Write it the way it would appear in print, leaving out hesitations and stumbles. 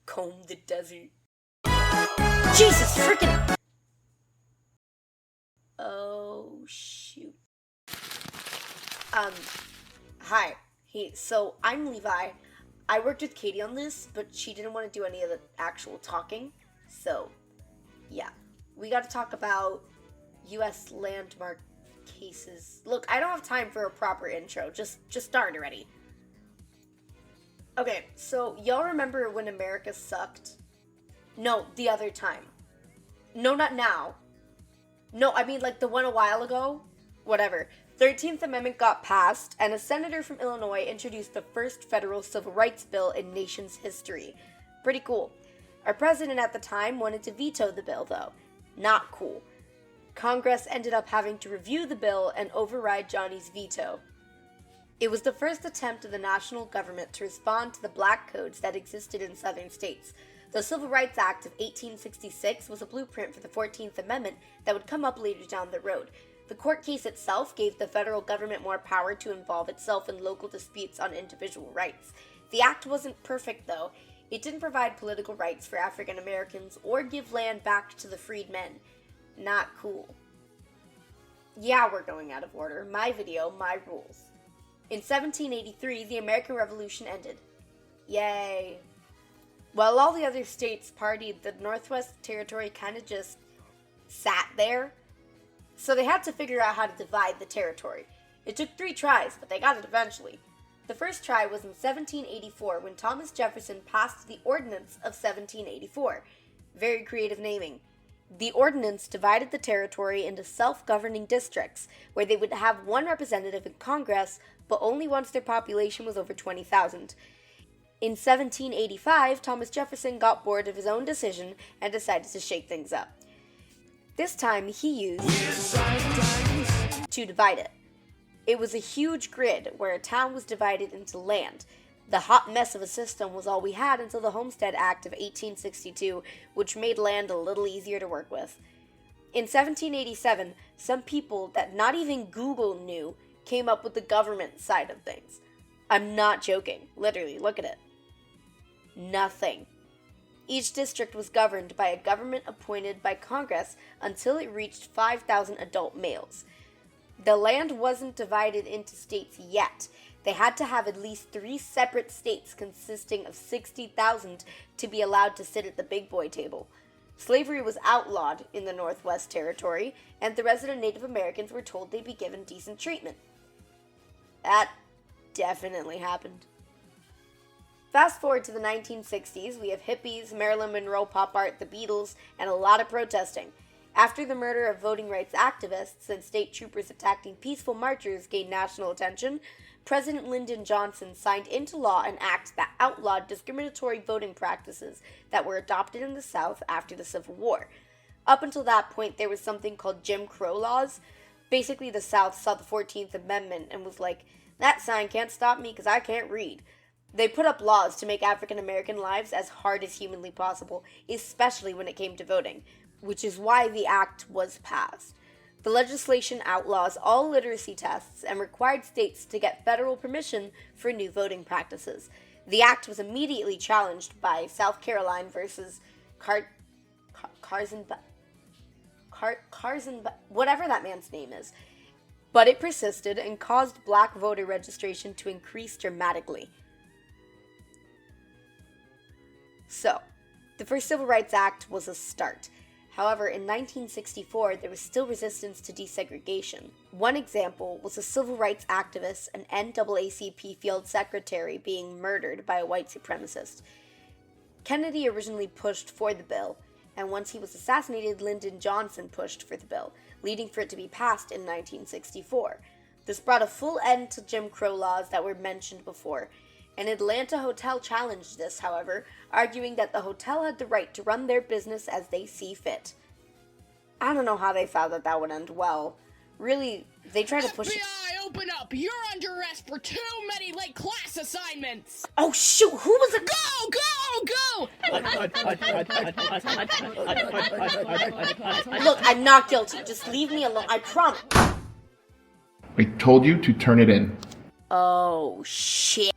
Comb the desert. Jesus freaking. Oh, shoot. Hi. So I'm Levi. I worked with Katie on this, but she didn't want to do any of the actual talking. So, yeah. We got to talk about U.S. landmark cases. Look, I don't have time for a proper intro. Just start already. Okay, so y'all remember when America sucked? No, the other time. No, not now. No, I mean like the one a while ago. Whatever. 13th Amendment got passed, and a senator from Illinois introduced the first federal civil rights bill in nation's history. Pretty cool. Our president at the time wanted to veto the bill, though. Not cool. Congress ended up having to review the bill and override Johnny's veto. It was the first attempt of the national government to respond to the black codes that existed in southern states. The Civil Rights Act of 1866 was a blueprint for the 14th Amendment that would come up later down the road. The court case itself gave the federal government more power to involve itself in local disputes on individual rights. The act wasn't perfect, though. It didn't provide political rights for African Americans or give land back to the freedmen. Not cool. Yeah, we're going out of order. My video, my rules. In 1783, the American Revolution ended. Yay. While all the other states partied, the Northwest Territory kind of just sat there. So they had to figure out how to divide the territory. It took 3 tries, but they got it eventually. The first try was in 1784 when Thomas Jefferson passed the Ordinance of 1784. Very creative naming. The ordinance divided the territory into self-governing districts, where they would have one representative in Congress, but only once their population was over 20,000. In 1785, Thomas Jefferson got bored of his own decision and decided to shake things up. This time, he used to divide it. It was a huge grid where a town was divided into land. The hot mess of a system was all we had until the Homestead Act of 1862, which made land a little easier to work with. In 1787, some people that not even Google knew came up with the government side of things. I'm not joking. Literally, look at it. Nothing. Each district was governed by a government appointed by Congress until it reached 5,000 adult males. The land wasn't divided into states yet. They had to have at least 3 separate states consisting of 60,000 to be allowed to sit at the big boy table. Slavery was outlawed in the Northwest Territory, and the resident Native Americans were told they'd be given decent treatment. That definitely happened. Fast forward to the 1960s, we have hippies, Marilyn Monroe pop art, the Beatles, and a lot of protesting. After the murder of voting rights activists and state troopers attacking peaceful marchers gained national attention, President Lyndon Johnson signed into law an act that outlawed discriminatory voting practices that were adopted in the South after the Civil War. Up until that point, there was something called Jim Crow laws. Basically, the South saw the 14th Amendment and was like, that sign can't stop me because I can't read. They put up laws to make African American lives as hard as humanly possible, especially when it came to voting, which is why the act was passed. The legislation outlaws all literacy tests and required states to get federal permission for new voting practices. The act was immediately challenged by South Carolina versus whatever that man's name is. But it persisted and caused black voter registration to increase dramatically. So, the first Civil Rights Act was a start. However, in 1964, there was still resistance to desegregation. One example was a civil rights activist and NAACP field secretary being murdered by a white supremacist. Kennedy originally pushed for the bill, and once he was assassinated, Lyndon Johnson pushed for the bill, leading for it to be passed in 1964. This brought a full end to Jim Crow laws that were mentioned before. An Atlanta hotel challenged this, however, arguing that the hotel had the right to run their business as they see fit. I don't know how they thought that would end well. Really, they tried to push it. FBI, open up! You're under arrest for too many late class assignments! Oh shoot, who was it? Go! Look, I'm not guilty. Just leave me alone, I promise. I told you to turn it in. Oh shit.